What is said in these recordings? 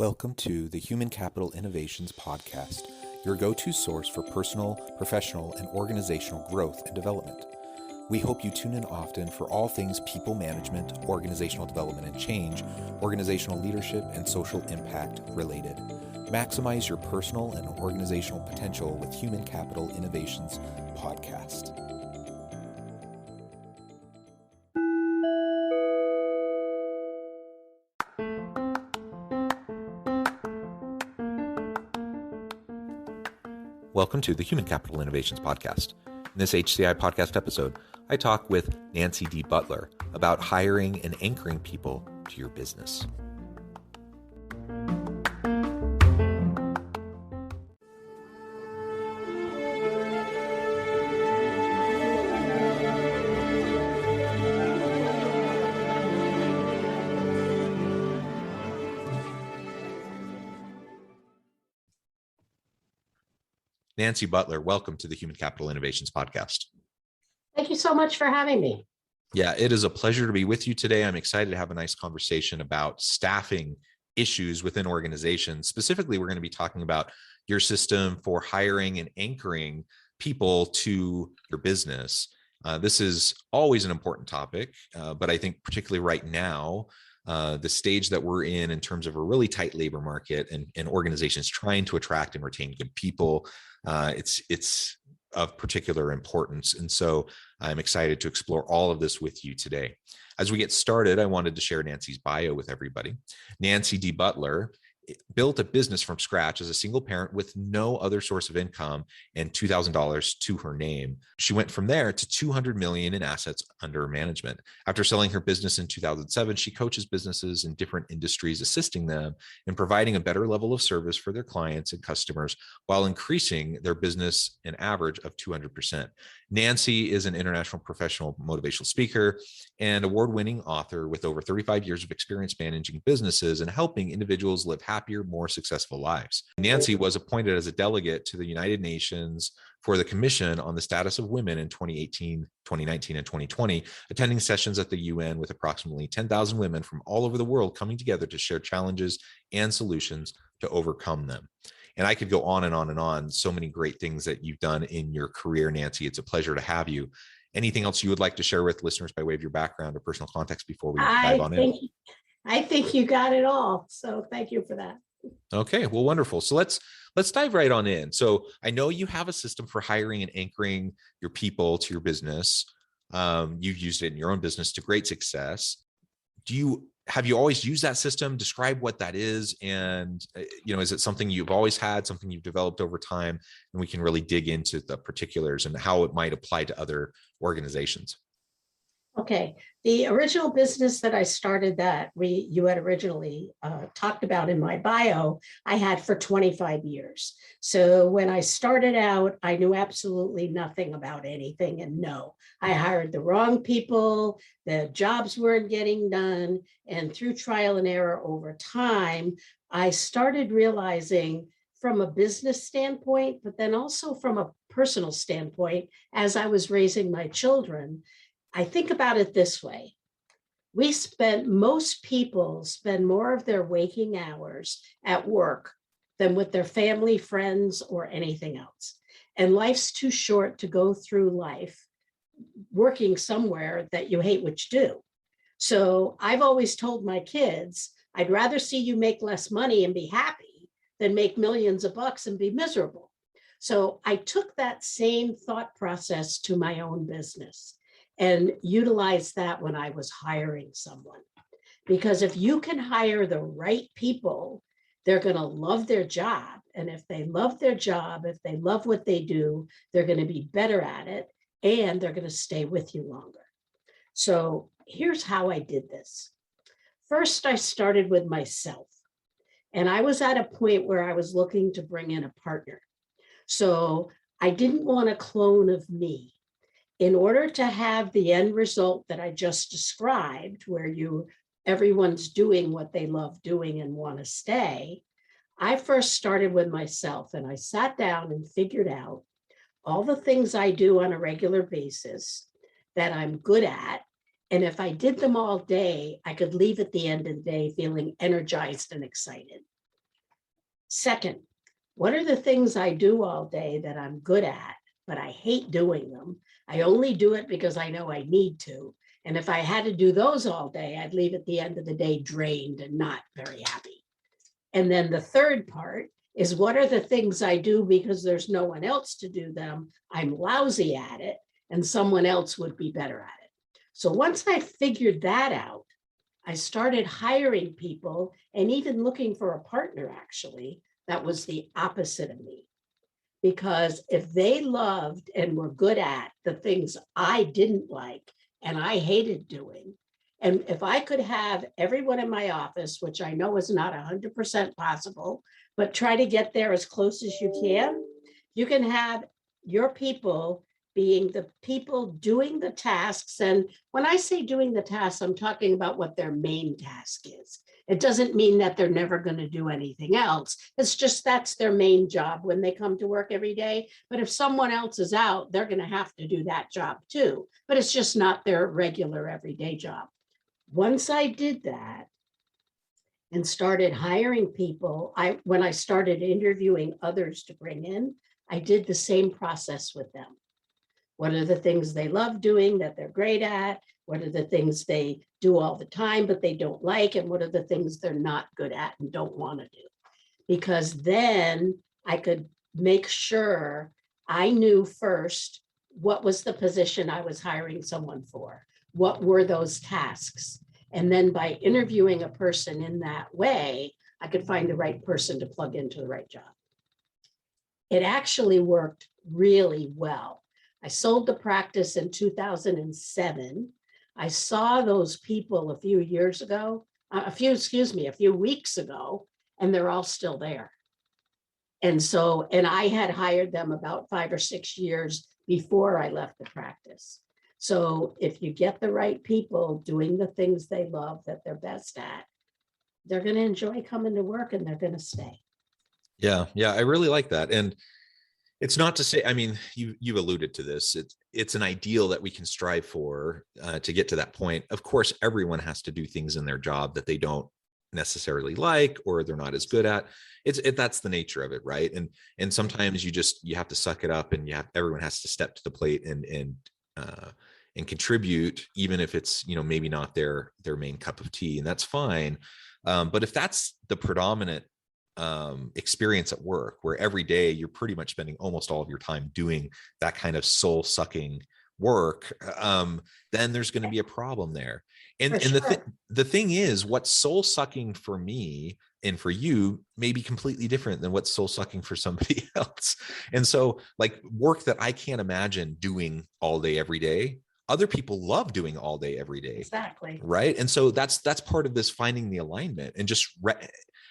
Welcome to the Human Capital Innovations Podcast, your go-to source for personal, professional, and organizational growth and development. We hope you tune in often for all things people management, organizational development and change, organizational leadership, and social impact related. Maximize your personal and organizational potential with Human Capital Innovations Podcast. Welcome to the Human Capital Innovations Podcast. In this HCI podcast episode, I talk with Nancy D. Butler about hiring and anchoring people to your business. Nancy Butler, welcome to the Human Capital Innovations Podcast. Thank you so much for having me. Yeah, it is a pleasure to be with you today. I'm excited to have a nice conversation about staffing issues within organizations. Specifically, we're going to be talking about your system for hiring and anchoring people to your business. This is always an important topic, but I think particularly right now, the stage that we're in terms of a really tight labor market and organizations trying to attract and retain good people, it's of particular importance. And so I'm excited to explore all of this with you today. As we get started, I wanted to share Nancy's bio with everybody. Nancy D. Butler built a business from scratch as a single parent with no other source of income and $2,000 to her name. She went from there to $200 million in assets under management. After selling her business in 2007, she coaches businesses in different industries, assisting them in providing a better level of service for their clients and customers while increasing their business an average of 200%. Nancy is an international professional motivational speaker and award-winning author with over 35 years of experience managing businesses and helping individuals live happier, more successful lives. Nancy was appointed as a delegate to the United Nations for the Commission on the Status of Women in 2018, 2019, and 2020, attending sessions at the UN with approximately 10,000 women from all over the world coming together to share challenges and solutions to overcome them. And I could go on and on and on. So many great things that you've done in your career, Nancy. It's a pleasure to have you. Anything else you would like to share with listeners by way of your background or personal context before we dive on in? I think you got it all. So thank you for that. Okay, well, wonderful. So let's dive right on in. So I know you have a system for hiring and anchoring your people to your business. You've used it in your own business to great success. Have you always used that system? Describe what that is. And, is it something you've always had, something you've developed over time? And we can really dig into the particulars and how it might apply to other organizations. Okay. The original business that I started that you had originally talked about in my bio, I had for 25 years. So when I started out, I knew absolutely nothing about anything. And no, I hired the wrong people. The jobs weren't getting done. And through trial and error over time, I started realizing from a business standpoint, but then also from a personal standpoint, as I was raising my children, I think about it this way. Most people spend more of their waking hours at work than with their family, friends, or anything else. And life's too short to go through life working somewhere that you hate what you do. So I've always told my kids, I'd rather see you make less money and be happy than make millions of bucks and be miserable. So I took that same thought process to my own business and utilized that when I was hiring someone. Because if you can hire the right people, they're going to love their job. And if they love their job, if they love what they do, they're going to be better at it and they're going to stay with you longer. So here's how I did this. First, I started with myself. And I was at a point where I was looking to bring in a partner. So I didn't want a clone of me. In order to have the end result that I just described, where everyone's doing what they love doing and want to stay, I first started with myself and I sat down and figured out all the things I do on a regular basis that I'm good at. And if I did them all day, I could leave at the end of the day feeling energized and excited. Second, what are the things I do all day that I'm good at, but I hate doing them? I only do it because I know I need to. And if I had to do those all day, I'd leave at the end of the day drained and not very happy. And then the third part is, what are the things I do because there's no one else to do them? I'm lousy at it and someone else would be better at it. So once I figured that out, I started hiring people and even looking for a partner, actually, that was the opposite of me. Because if they loved and were good at the things I didn't like and I hated doing, and if I could have everyone in my office, which I know is not 100% possible, but try to get there as close as you can have your people being the people doing the tasks. And when I say doing the tasks, I'm talking about what their main task is. It doesn't mean that they're never going to do anything else. It's just that's their main job when they come to work every day. But if someone else is out, they're going to have to do that job too. But it's just not their regular everyday job. Once I did that and started hiring people, when I started interviewing others to bring in, I did the same process with them. What are the things they love doing that they're great at? What are the things they do all the time but they don't like? And what are the things they're not good at and don't want to do? Because then I could make sure I knew first what was the position I was hiring someone for. What were those tasks? And then by interviewing a person in that way, I could find the right person to plug into the right job. It actually worked really well. I sold the practice in 2007. I saw those people a few weeks ago, and they're all still there. And I had hired them about 5 or 6 years before I left the practice. So if you get the right people doing the things they love that they're best at, they're going to enjoy coming to work and they're going to stay. Yeah. Yeah. I really like that. And it's not to say, I mean, you alluded to this. It's an ideal that we can strive for to get to that point. Of course, everyone has to do things in their job that they don't necessarily like or they're not as good at. That's the nature of it, right? And sometimes you have to suck it up, and everyone has to step to the plate and contribute, even if it's maybe not their main cup of tea, and that's fine. But if that's the predominant experience at work, where every day you're pretty much spending almost all of your time doing that kind of soul sucking work, then there's going to be a problem there. And the thing is, what's soul sucking for me and for you may be completely different than what's soul sucking for somebody else. And so, like, work that I can't imagine doing all day every day, other people love doing all day every day. Exactly. Right. And so that's part of this, finding the alignment and just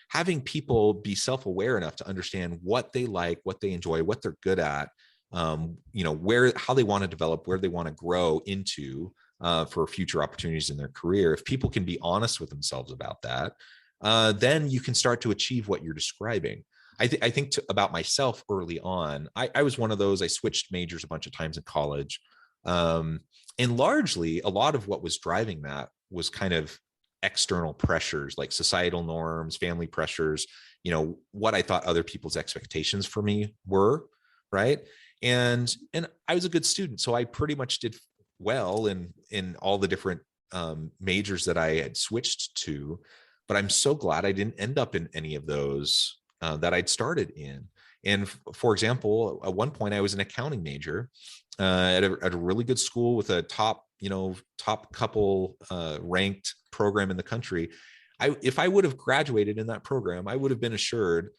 having people be self-aware enough to understand what they like, what they enjoy, what they're good at, how they want to develop, where they want to grow into for future opportunities in their career. If people can be honest with themselves about that, then you can start to achieve what you're describing. I think about myself early on. I was one of those. I switched majors a bunch of times in college. And largely, a lot of what was driving that was kind of external pressures, like societal norms, family pressures, what I thought other people's expectations for me were, right? And I was a good student, so I pretty much did well in all the different majors that I had switched to. But I'm so glad I didn't end up in any of those that I'd started in. And for example, at one point I was an accounting major at a really good school with a top couple ranked program in the country. If I would have graduated in that program, I would have been assured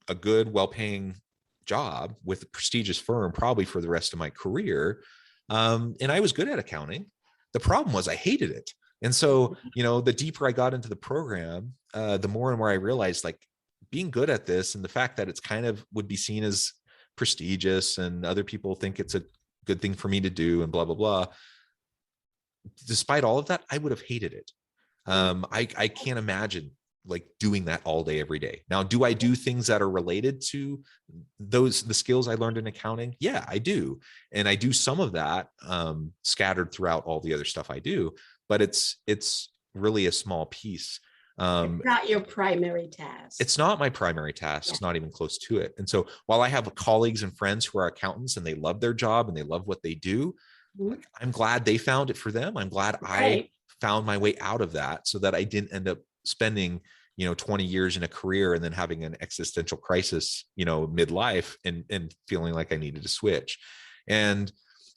a good, well-paying job with a prestigious firm, probably for the rest of my career. And I was good at accounting. The problem was I hated it. And so, the deeper I got into the program, the more and more I realized, like, being good at this and the fact that it's kind of would be seen as prestigious and other people think it's a good thing for me to do and blah, blah, blah. Despite all of that, I would have hated it. I can't imagine like doing that all day, every day. Now, do I do things that are related to the skills I learned in accounting? Yeah, I do. And I do some of that scattered throughout all the other stuff I do, but it's really a small piece. It's not your primary task. It's not my primary task. Yeah. It's not even close to it. And so while I have colleagues and friends who are accountants and they love their job and they love what they do, Mhm. I'm glad they found it for them. I'm glad I Right. found my way out of that so that I didn't end up spending, 20 years in a career and then having an existential crisis, midlife and feeling like I needed to switch. And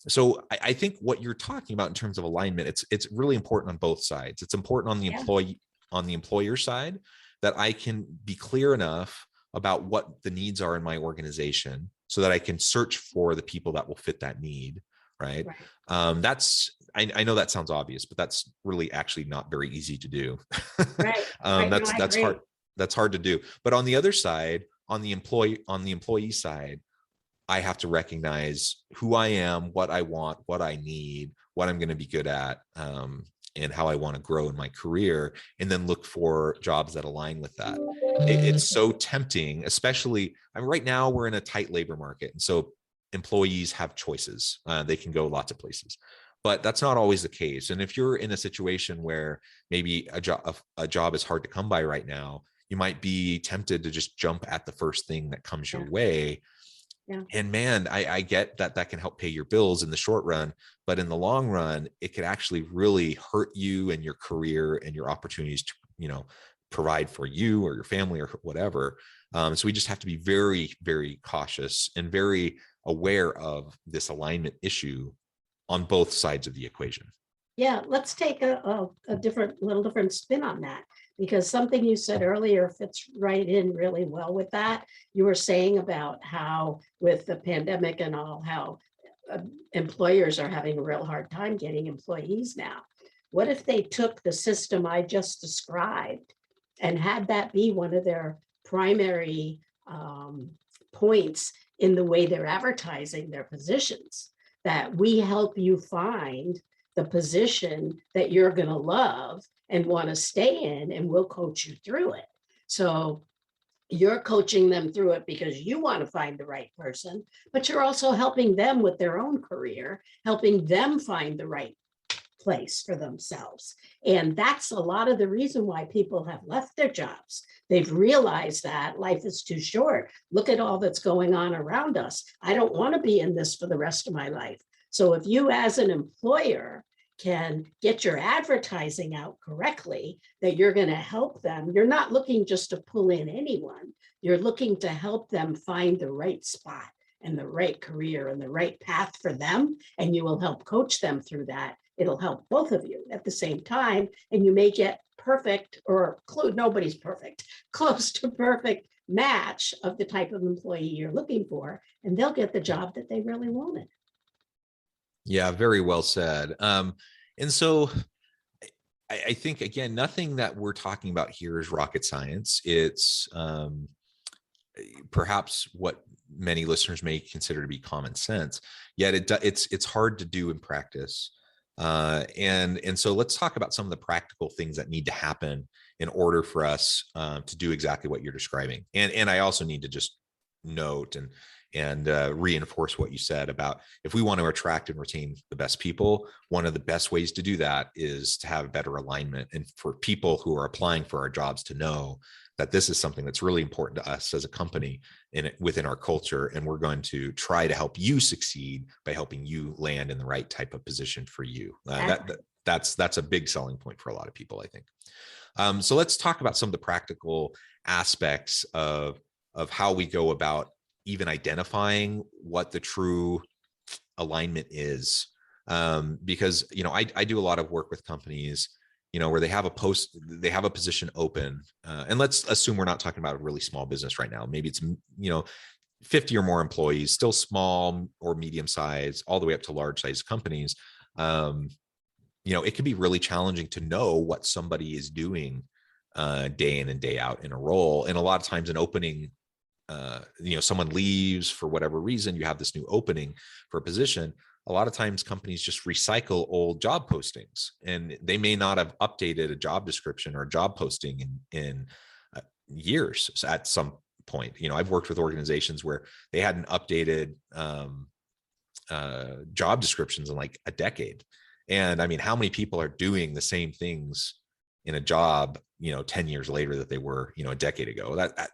so I think what you're talking about in terms of alignment, it's really important on both sides. It's important on the Yeah. employer side, that I can be clear enough about what the needs are in my organization so that I can search for the people that will fit that need. Right. Right. I know that sounds obvious, but that's really actually not very easy to do. Right. Right. No, I That's hard. agree. That's hard to do. But on the other side, on the employee side, I have to recognize who I am, what I want, what I need, what I'm going to be good at, and how I want to grow in my career, and then look for jobs that align with that. It's so tempting, especially right now we're in a tight labor market. And so employees have choices. They can go lots of places, but that's not always the case. And if you're in a situation where maybe a job is hard to come by right now, you might be tempted to just jump at the first thing that comes your Yeah. way. Yeah. And man, I get that that can help pay your bills in the short run, but in the long run, it could actually really hurt you and your career and your opportunities to, provide for you or your family or whatever. So we just have to be very, very cautious and very aware of this alignment issue on both sides of the equation. Yeah, let's take a little different spin on that, because something you said earlier fits right in really well with that. You were saying about how with the pandemic and all, how employers are having a real hard time getting employees now. What if they took the system I just described and had that be one of their primary points in the way they're advertising their positions, that we help you find the position that you're going to love and want to stay in, and we'll coach you through it. So you're coaching them through it because you want to find the right person, but you're also helping them with their own career, helping them find the right place for themselves. And that's a lot of the reason why people have left their jobs. They've realized that life is too short. Look at all that's going on around us. I don't want to be in this for the rest of my life. So if you as an employer can get your advertising out correctly, that you're going to help them, you're not looking just to pull in anyone. You're looking to help them find the right spot and the right career and the right path for them. And you will help coach them through that. It'll help both of you at the same time. And you may get perfect, or nobody's perfect, close to perfect match of the type of employee you're looking for. And they'll get the job that they really wanted. Yeah, very well said. And so I think, again, nothing that we're talking about here is rocket science. It's perhaps what many listeners may consider to be common sense, yet it's hard to do in practice. And so let's talk about some of the practical things that need to happen in order for us to do exactly what you're describing. And I also need to just note and reinforce what you said about, if we want to attract and retain the best people, one of the best ways to do that is to have better alignment, and for people who are applying for our jobs to know that this is something that's really important to us as a company within our culture. And we're going to try to help you succeed by helping you land in the right type of position for you. That's a big selling point for a lot of people, I think. So let's talk about some of the practical aspects of how we go about even identifying what the true alignment is. Because, I do a lot of work with companies, where they have a position open. And let's assume we're not talking about a really small business right now. Maybe it's, 50 or more employees, still small or medium size, all the way up to large size companies. It can be really challenging to know what somebody is doing day in and day out in a role. And a lot of times an opening, someone leaves for whatever reason, you have this new opening for a position. A lot of times companies just recycle old job postings, and they may not have updated a job description or a job posting in years. So at some point, I've worked with organizations where they hadn't updated job descriptions in like a decade. And I mean, how many people are doing the same things in a job, 10 years later that they were, a decade ago. That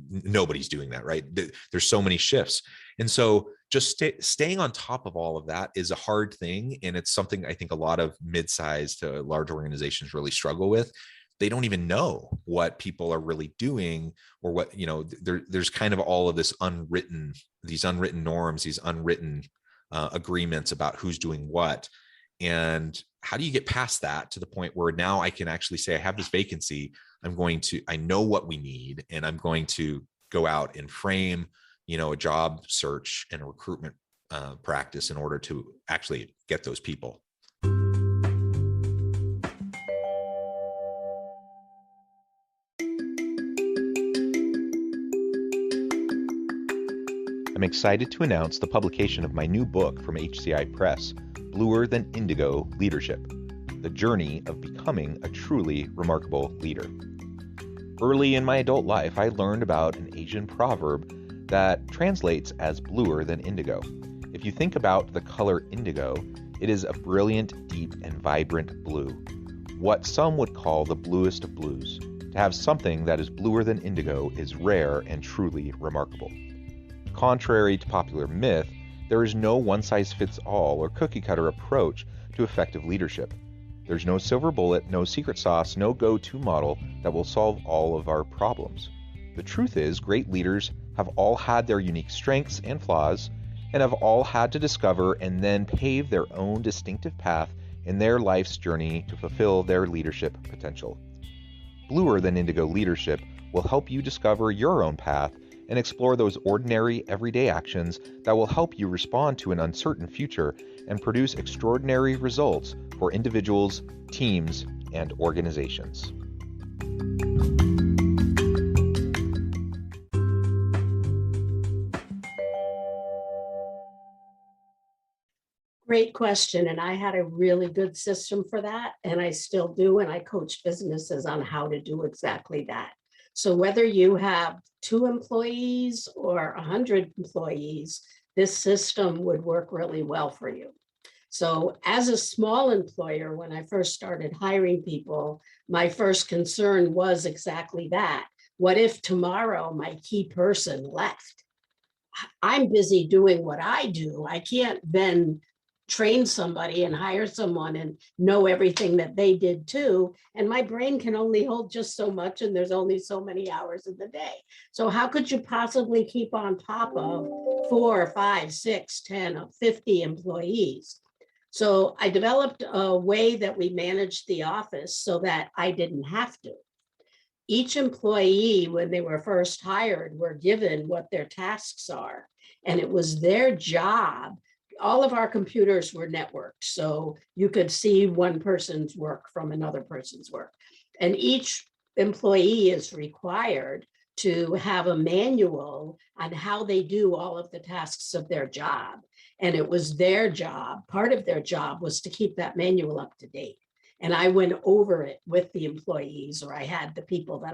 nobody's doing that, right? There's so many shifts. And so just staying on top of all of that is a hard thing. And it's something I think a lot of mid-sized to large organizations really struggle with. They don't even know what people are really doing, or what, there's kind of all of these unwritten norms, these unwritten agreements about who's doing what. And how do you get past that to the point where now I can actually say, I have this vacancy. I know what we need, and I'm going to go out and frame, a job search and a recruitment practice in order to actually get those people. I'm excited to announce the publication of my new book from HCI Press, Bluer Than Indigo Leadership: The Journey of Becoming a Truly Remarkable Leader. Early in my adult life, I learned about an Asian proverb that translates as bluer than indigo. If you think about the color indigo, it is a brilliant, deep, and vibrant blue, what some would call the bluest of blues. To have something that is bluer than indigo is rare and truly remarkable. Contrary to popular myth, there is no one-size-fits-all or cookie-cutter approach to effective leadership. There's no silver bullet, no secret sauce, no go-to model that will solve all of our problems. The truth is, great leaders have all had their unique strengths and flaws, and have all had to discover and then pave their own distinctive path in their life's journey to fulfill their leadership potential. Bluer Than Indigo Leadership will help you discover your own path and explore those ordinary, everyday actions that will help you respond to an uncertain future and produce extraordinary results for individuals, teams, and organizations. Great question. And I had a really good system for that. And I still do. And I coach businesses on how to do exactly that. So whether you have 2 employees or 100 employees, this system would work really well for you. So as a small employer, when I first started hiring people, my first concern was exactly that. What if tomorrow my key person left? I'm busy doing what I do. I can't then train somebody and hire someone and know everything that they did too. And my brain can only hold just so much, and there's only so many hours in the day. So how could you possibly keep on top of 4, 5, 6, 10, 50 employees? So I developed a way that we managed the office so that I didn't have to. Each employee, when they were first hired, were given what their tasks are, and it was their job. All of our computers were networked, so you could see one person's work from another person's work. And each employee is required to have a manual on how they do all of the tasks of their job. And it was their job, part of their job was to keep that manual up to date. And I went over it with the employees, or I had the people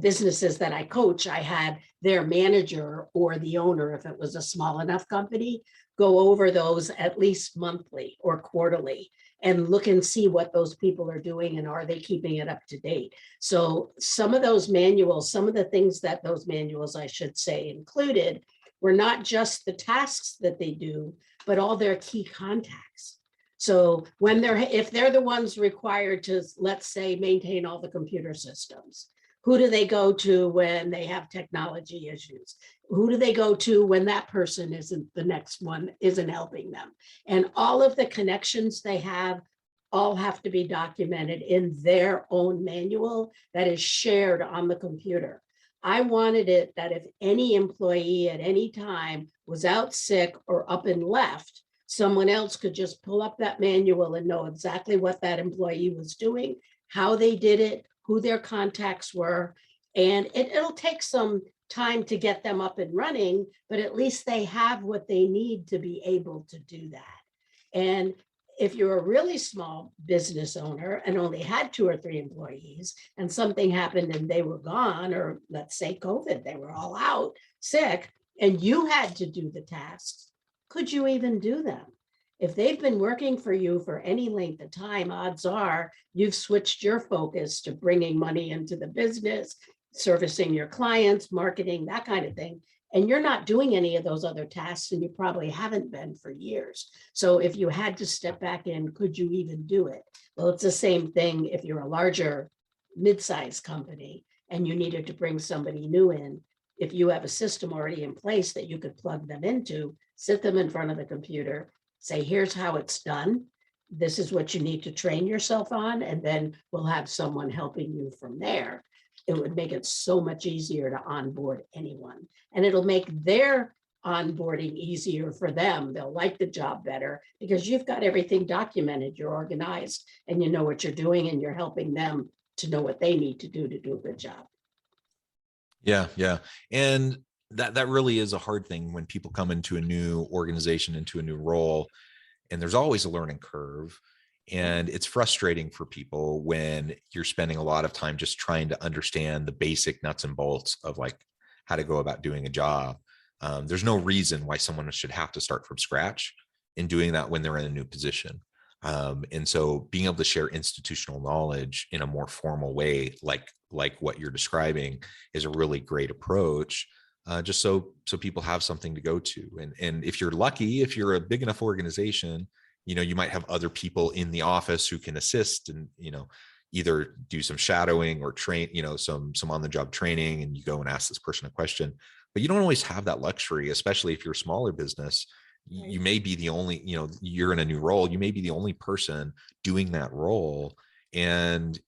businesses that I coach, I had their manager or the owner, if it was a small enough company, go over those at least monthly or quarterly and look and see what those people are doing and are they keeping it up to date. So some of those manuals, some of the things that those manuals, I should say, included were not just the tasks that they do, but all their key contacts. So if they're the ones required to, let's say, maintain all the computer systems, who do they go to when they have technology issues? Who do they go to when that person the next one isn't helping them? And all of the connections they have all have to be documented in their own manual that is shared on the computer. I wanted it that if any employee at any time was out sick or up and left, someone else could just pull up that manual and know exactly what that employee was doing, how they did it, who their contacts were. And it'll take some time to get them up and running, but at least they have what they need to be able to do that. And if you're a really small business owner and only had 2 or 3 employees and something happened and they were gone, or let's say COVID, they were all out sick and you had to do the tasks, could you even do them? If they've been working for you for any length of time, odds are you've switched your focus to bringing money into the business, servicing your clients, marketing, that kind of thing. And you're not doing any of those other tasks, and you probably haven't been for years. So if you had to step back in, could you even do it? Well, it's the same thing if you're a larger mid-sized company and you needed to bring somebody new in. If you have a system already in place that you could plug them into, sit them in front of the computer, say, here's how it's done. This is what you need to train yourself on, and then we'll have someone helping you from there. It would make it so much easier to onboard anyone, and it'll make their onboarding easier for them. They'll like the job better because you've got everything documented, you're organized, and you know what you're doing, and you're helping them to know what they need to do a good job. Yeah, yeah. And that really is a hard thing when people come into a new organization, into a new role, and there's always a learning curve. And it's frustrating for people when you're spending a lot of time just trying to understand the basic nuts and bolts of like how to go about doing a job. There's no reason why someone should have to start from scratch in doing that when they're in a new position. And so being able to share institutional knowledge in a more formal way, like what you're describing, is a really great approach. Just so people have something to go to. And if you're lucky, if you're a big enough organization, you might have other people in the office who can assist and, either do some shadowing or train, some on the job training, and you go and ask this person a question. But you don't always have that luxury, especially if you're a smaller business. You may be the only, you're in a new role, you may be the only person doing that role. And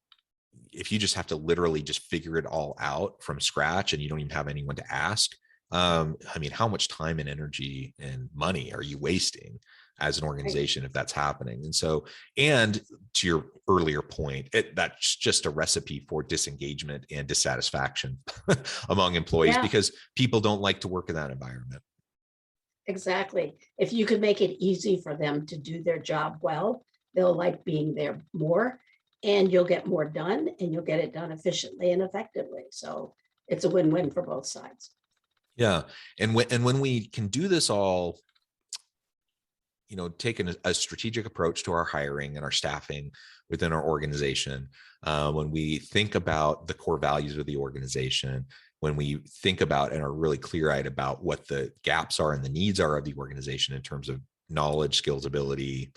if you just have to literally just figure it all out from scratch and you don't even have anyone to ask, I mean, how much time and energy and money are you wasting as an organization if that's happening? And so, and to your earlier point, that's just a recipe for disengagement and dissatisfaction among employees, because people don't like to work in that environment. Exactly. If you could make it easy for them to do their job well, they'll like being there more, and you'll get more done, and you'll get it done efficiently and effectively. So it's a win-win for both sides. Yeah. And when we can do this all, taking a strategic approach to our hiring and our staffing within our organization, when we think about the core values of the organization, when we think about and are really clear-eyed about what the gaps are and the needs are of the organization in terms of knowledge, skills, ability,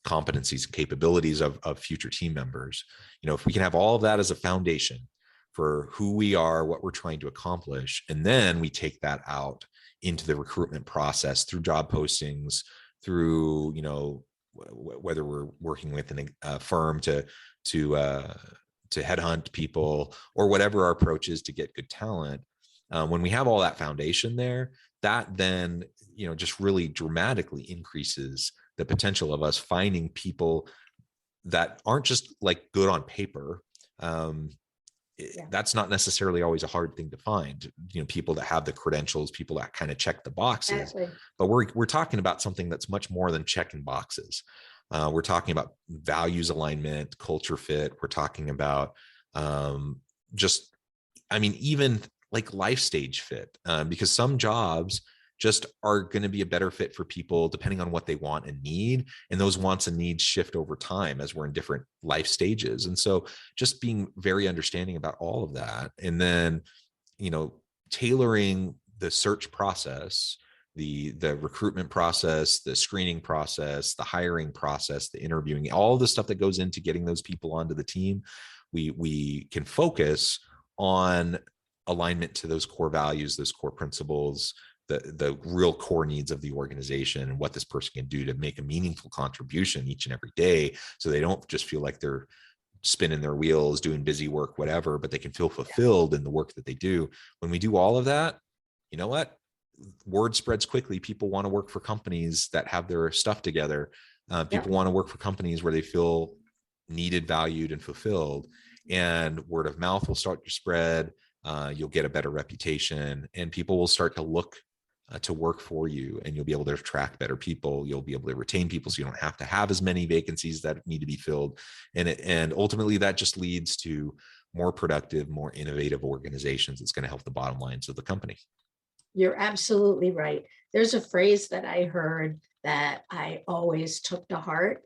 competencies and capabilities of future team members, if we can have all of that as a foundation for who we are, what we're trying to accomplish, and then we take that out into the recruitment process through job postings, through, whether we're working with a firm to headhunt people, or whatever our approach is to get good talent. When we have all that foundation there, that then, just really dramatically increases the potential of us finding people that aren't just like good on paper. That's not necessarily always a hard thing to find, people that have the credentials, people that kind of check the boxes. Exactly. But we're talking about something that's much more than checking boxes. We're talking about values alignment, culture fit. We're talking about even like life stage fit, because some jobs just are going to be a better fit for people depending on what they want and need. And those wants and needs shift over time as we're in different life stages. And so just being very understanding about all of that. And then, tailoring the search process, the recruitment process, the screening process, the hiring process, the interviewing, all the stuff that goes into getting those people onto the team. We can focus on alignment to those core values, those core principles, the real core needs of the organization, and what this person can do to make a meaningful contribution each and every day, so they don't just feel like they're spinning their wheels, doing busy work, whatever, but they can feel fulfilled in the work that they do. When we do all of that, you know what? Word spreads quickly. People want to work for companies that have their stuff together. People want to work for companies where they feel needed, valued, and fulfilled. And word of mouth will start to spread. You'll get a better reputation, and people will start to look to work for you, and you'll be able to attract better people. You'll be able to retain people, so you don't have to have as many vacancies that need to be filled. And ultimately that just leads to more productive, more innovative organizations. It's going to help the bottom lines of the company. You're absolutely right. There's a phrase that I heard that I always took to heart: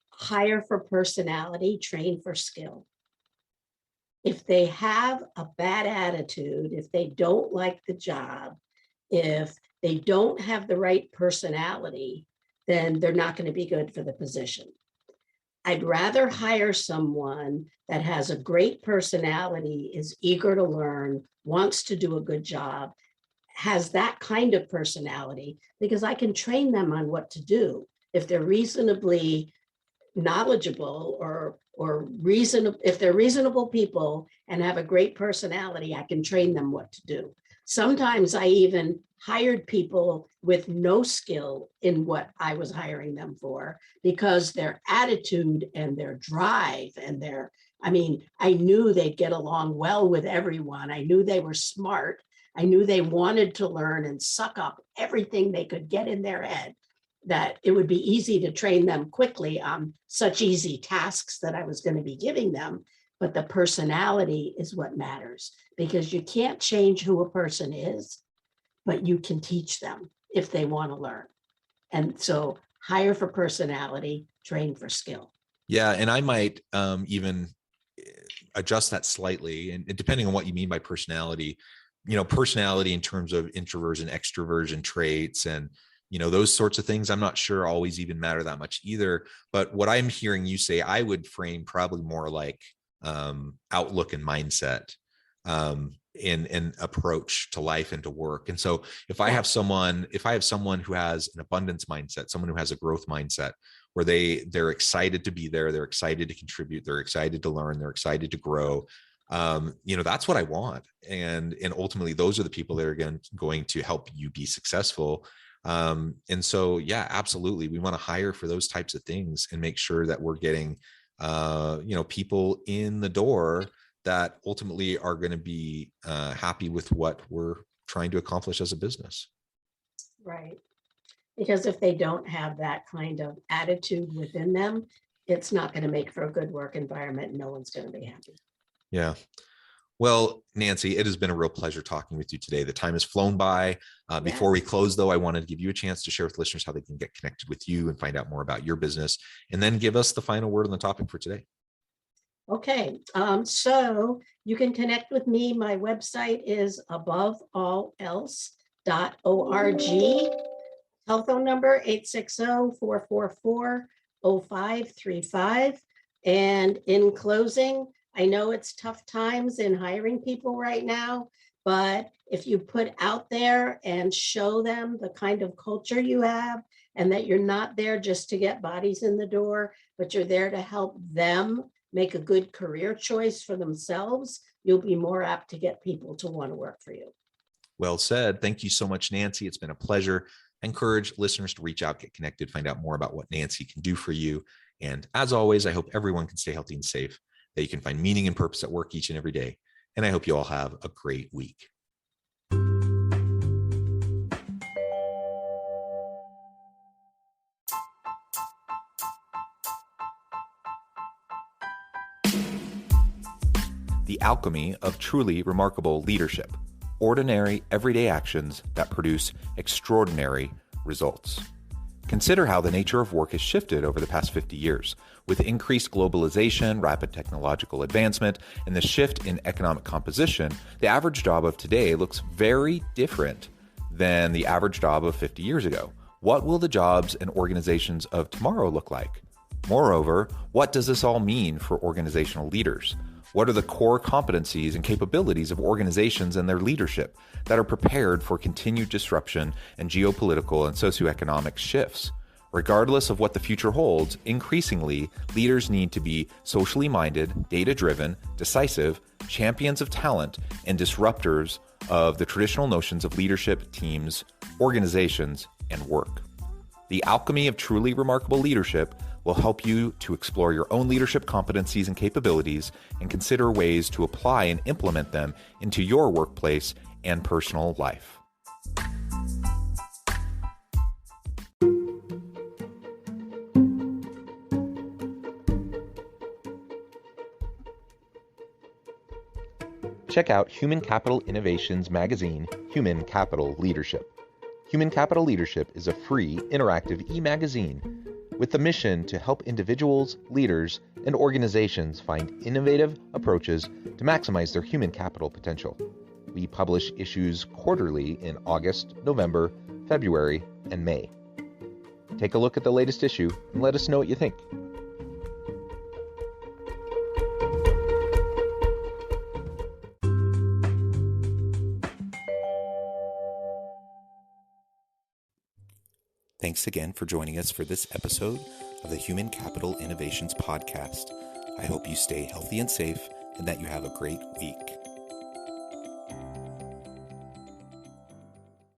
hire for personality, train for skill. If they have a bad attitude, if they don't like the job, if they don't have the right personality, then they're not going to be good for the position. I'd rather hire someone that has a great personality, is eager to learn, wants to do a good job, has that kind of personality, because I can train them on what to do. If they're reasonably knowledgeable or reasonable, if they're reasonable people and have a great personality, I can train them what to do. Sometimes I even hired people with no skill in what I was hiring them for, because their attitude and their drive and their, I mean, I knew they'd get along well with everyone. I knew they were smart. I knew they wanted to learn and suck up everything they could get in their head, that it would be easy to train them quickly on such easy tasks that I was going to be giving them. But the personality is what matters, because you can't change who a person is, but you can teach them if they want to learn. And so hire for personality, train for skill. Yeah. And I might even adjust that slightly. And depending on what you mean by personality, personality in terms of introversion, extroversion traits, and those sorts of things, I'm not sure always even matter that much either. But what I'm hearing you say, I would frame probably more like outlook and mindset, in approach to life and to work. And so if I have someone who has an abundance mindset, someone who has a growth mindset, where they're excited to be there, they're excited to contribute, they're excited to learn, they're excited to grow, that's what I want. And ultimately those are the people that are going to help you be successful. And so, yeah, absolutely. We want to hire for those types of things and make sure that we're getting, people in the door that ultimately are going to be happy with what we're trying to accomplish as a business. Right. Because if they don't have that kind of attitude within them, it's not going to make for a good work environment. No one's going to be happy. Yeah. Well, Nancy, it has been a real pleasure talking with you today. The time has flown by. Before we close, though, I wanted to give you a chance to share with listeners how they can get connected with you and find out more about your business, and then give us the final word on the topic for today. Okay, so you can connect with me. My website is aboveallelse.org. Telephone number 860-444-0535. And in closing, I know it's tough times in hiring people right now, but if you put out there and show them the kind of culture you have, and that you're not there just to get bodies in the door, but you're there to help them make a good career choice for themselves, you'll be more apt to get people to want to work for you. Well said. Thank you so much, Nancy. It's been a pleasure. I encourage listeners to reach out, get connected, find out more about what Nancy can do for you. And as always, I hope everyone can stay healthy and safe, that you can find meaning and purpose at work each and every day. And I hope you all have a great week. The alchemy of truly remarkable leadership. Ordinary, everyday actions that produce extraordinary results. Consider how the nature of work has shifted over the past 50 years. With increased globalization, rapid technological advancement, and the shift in economic composition, the average job of today looks very different than the average job of 50 years ago. What will the jobs and organizations of tomorrow look like? Moreover, what does this all mean for organizational leaders? What are the core competencies and capabilities of organizations and their leadership that are prepared for continued disruption and geopolitical and socioeconomic shifts? Regardless of what the future holds, increasingly, leaders need to be socially minded, data-driven, decisive, champions of talent, and disruptors of the traditional notions of leadership, teams, organizations, and work. The alchemy of truly remarkable leadership will help you to explore your own leadership competencies and capabilities and consider ways to apply and implement them into your workplace and personal life. Check out Human Capital Innovations magazine, Human Capital Leadership. Human Capital Leadership is a free, interactive e-magazine with the mission to help individuals, leaders, and organizations find innovative approaches to maximize their human capital potential. We publish issues quarterly in August, November, February, and May. Take a look at the latest issue and let us know what you think. Thanks again for joining us for this episode of the Human Capital Innovations Podcast. I hope you stay healthy and safe and that you have a great week.